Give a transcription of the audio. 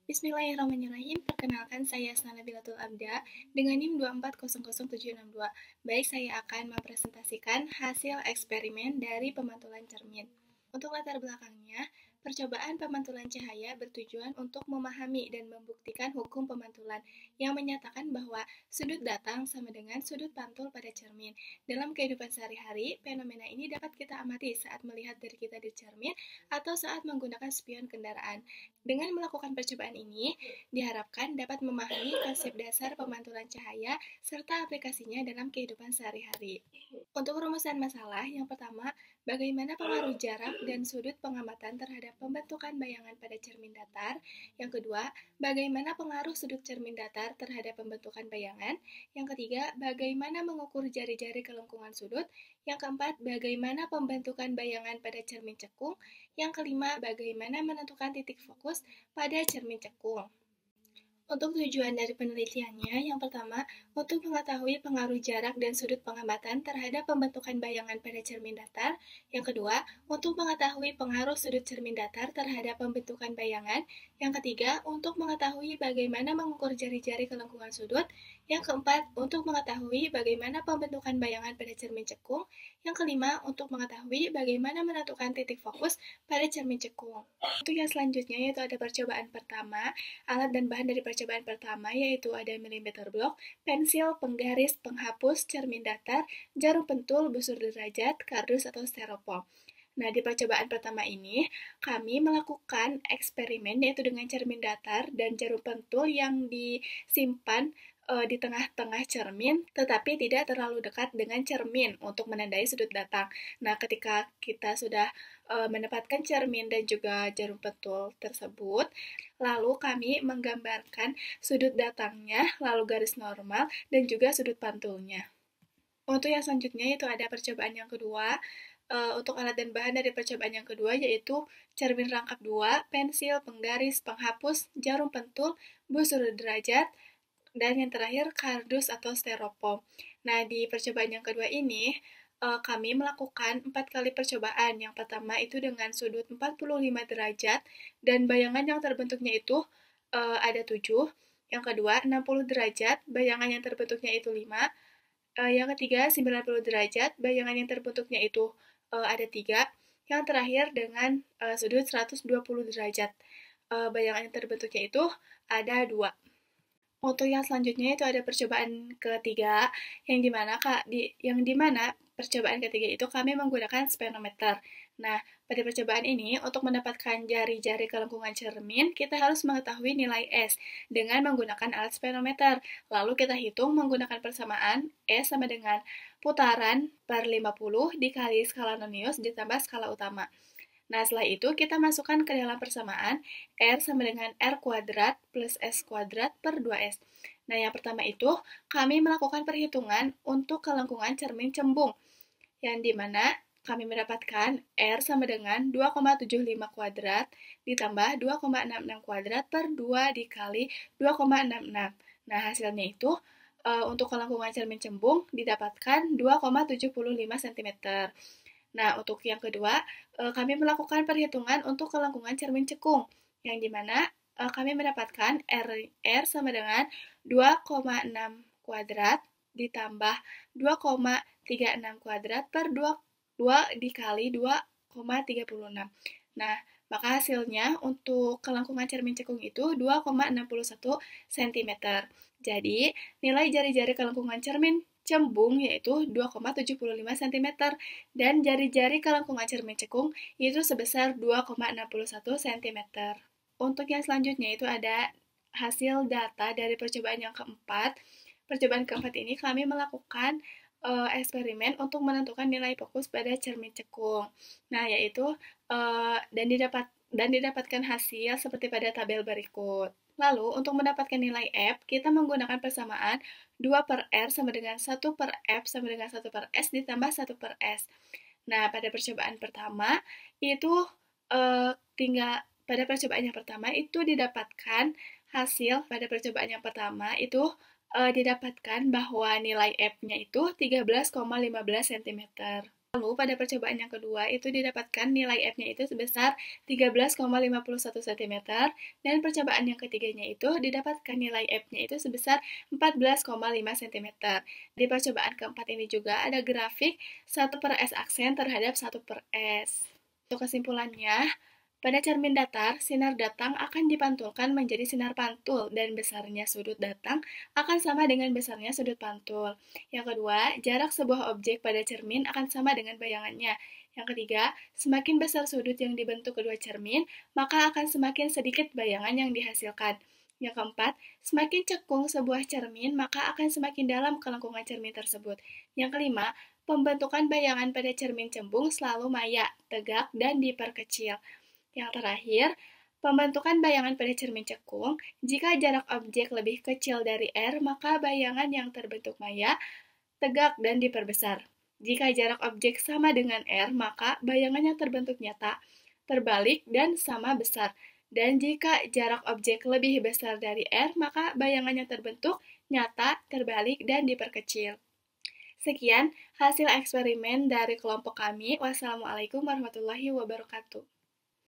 Bismillahirrahmanirrahim. Perkenalkan, saya Sanabilatul Abda dengan NIM 2400762. Baik, saya akan mempresentasikan hasil eksperimen dari pemantulan cermin. Untuk latar belakangnya, percobaan pemantulan cahaya bertujuan untuk memahami dan membuktikan hukum pemantulan yang menyatakan bahwa sudut datang sama dengan sudut pantul pada cermin. Dalam kehidupan sehari-hari, fenomena ini dapat kita amati saat melihat diri kita di cermin atau saat menggunakan spion kendaraan. Dengan melakukan percobaan ini, diharapkan dapat memahami konsep dasar pemantulan cahaya serta aplikasinya dalam kehidupan sehari-hari. Untuk rumusan masalah, yang pertama, bagaimana pengaruh jarak dan sudut pengamatan terhadap pembentukan bayangan pada cermin datar. Yang kedua, bagaimana pengaruh sudut cermin datar terhadap pembentukan bayangan. Yang ketiga, bagaimana mengukur jari-jari kelengkungan sudut. Yang keempat, bagaimana pembentukan bayangan pada cermin cekung. Yang kelima, bagaimana menentukan titik fokus pada cermin cekung. Untuk tujuan dari penelitiannya, yang pertama, untuk mengetahui pengaruh jarak dan sudut pengamatan terhadap pembentukan bayangan pada cermin datar. Yang kedua, untuk mengetahui pengaruh sudut cermin datar terhadap pembentukan bayangan. Yang ketiga, untuk mengetahui bagaimana mengukur jari-jari kelengkungan sudut. Yang keempat, untuk mengetahui bagaimana pembentukan bayangan pada cermin cekung. Yang kelima, untuk mengetahui bagaimana menentukan titik fokus pada cermin cekung. Untuk yang selanjutnya, yaitu ada percobaan pertama. Alat dan bahan dari percobaan pertama yaitu ada milimeter blok, pensil, penggaris, penghapus, cermin datar, jarum pentul, busur derajat, kardus atau styrofoam. Nah, di percobaan pertama ini, kami melakukan eksperimen yaitu dengan cermin datar dan jarum pentul yang disimpan di tengah-tengah cermin, tetapi tidak terlalu dekat dengan cermin untuk menandai sudut datang. Nah, ketika kita sudah menempatkan cermin dan juga jarum pentul tersebut, lalu kami menggambarkan sudut datangnya, lalu garis normal, dan juga sudut pantulnya. Untuk yang selanjutnya itu ada percobaan yang kedua. Untuk alat dan bahan dari percobaan yang kedua yaitu cermin rangkap 2, pensil, penggaris, penghapus, jarum pentul, busur derajat, dan yang terakhir kardus atau styrofoam. Nah, di percobaan yang kedua ini kami melakukan 4 kali percobaan. Yang pertama itu dengan sudut 45 derajat dan bayangan yang terbentuknya itu ada 7. Yang kedua 60 derajat, bayangan yang terbentuknya itu 5. Yang ketiga 90 derajat, bayangan yang terbentuknya itu ada 3. Yang terakhir dengan sudut 120 derajat, bayangan yang terbentuknya itu ada 2. Untuk yang selanjutnya itu ada percobaan ketiga, yang dimana percobaan ketiga itu kami menggunakan speedometer. Nah, pada percobaan ini, untuk mendapatkan jari-jari kelengkungan cermin, kita harus mengetahui nilai S dengan menggunakan alat speedometer. Lalu kita hitung menggunakan persamaan S sama dengan putaran per 50 dikali skala nonius ditambah skala utama. Nah, setelah itu kita masukkan ke dalam persamaan R sama dengan R kuadrat plus S kuadrat per 2S. Nah, yang pertama itu kami melakukan perhitungan untuk kelengkungan cermin cembung, yang dimana kami mendapatkan R sama dengan 2,75 kuadrat ditambah 2,66 kuadrat per 2 dikali 2,66. Nah, hasilnya itu untuk kelengkungan cermin cembung didapatkan 2,75 cm. Nah, untuk yang kedua, kami melakukan perhitungan untuk kelengkungan cermin cekung, yang dimana kami mendapatkan R sama dengan 2,6 kuadrat ditambah 2,36 kuadrat per 2 dikali 2,36. Nah, maka hasilnya untuk kelengkungan cermin cekung itu 2,61 cm. Jadi, nilai jari-jari kelengkungan cermin cembung yaitu 2,75 cm dan jari-jari kelengkungan cermin cekung itu sebesar 2,61 cm. Untuk yang selanjutnya itu ada hasil data dari percobaan yang keempat. Percobaan keempat ini kami melakukan eksperimen untuk menentukan nilai fokus pada cermin cekung. Nah, yaitu dan didapatkan hasil seperti pada tabel berikut. Lalu, untuk mendapatkan nilai F, kita menggunakan persamaan 2 per R sama dengan 1 per F sama dengan 1 per S ditambah 1 per S. Nah, pada percobaan pertama, itu pada percobaan yang pertama itu didapatkan hasil pada percobaan yang pertama itu didapatkan bahwa nilai F-nya itu 13,15 cm. Lalu pada percobaan yang kedua itu didapatkan nilai F-nya itu sebesar 13,51 cm dan percobaan yang ketiganya itu didapatkan nilai F-nya itu sebesar 14,5 cm. Di percobaan keempat ini juga ada grafik 1/S aksen terhadap 1/S. Untuk kesimpulannya, pada cermin datar, sinar datang akan dipantulkan menjadi sinar pantul dan besarnya sudut datang akan sama dengan besarnya sudut pantul. Yang kedua, jarak sebuah objek pada cermin akan sama dengan bayangannya. Yang ketiga, semakin besar sudut yang dibentuk kedua cermin, maka akan semakin sedikit bayangan yang dihasilkan. Yang keempat, semakin cekung sebuah cermin, maka akan semakin dalam kelengkungan cermin tersebut. Yang kelima, pembentukan bayangan pada cermin cembung selalu maya, tegak, dan diperkecil. Yang terakhir, pembentukan bayangan pada cermin cekung, jika jarak objek lebih kecil dari R, maka bayangan yang terbentuk maya, tegak, dan diperbesar. Jika jarak objek sama dengan R, maka bayangan yang terbentuk nyata, terbalik, dan sama besar. Dan jika jarak objek lebih besar dari R, maka bayangan yang terbentuk nyata, terbalik, dan diperkecil. Sekian hasil eksperimen dari kelompok kami. Wassalamualaikum warahmatullahi wabarakatuh.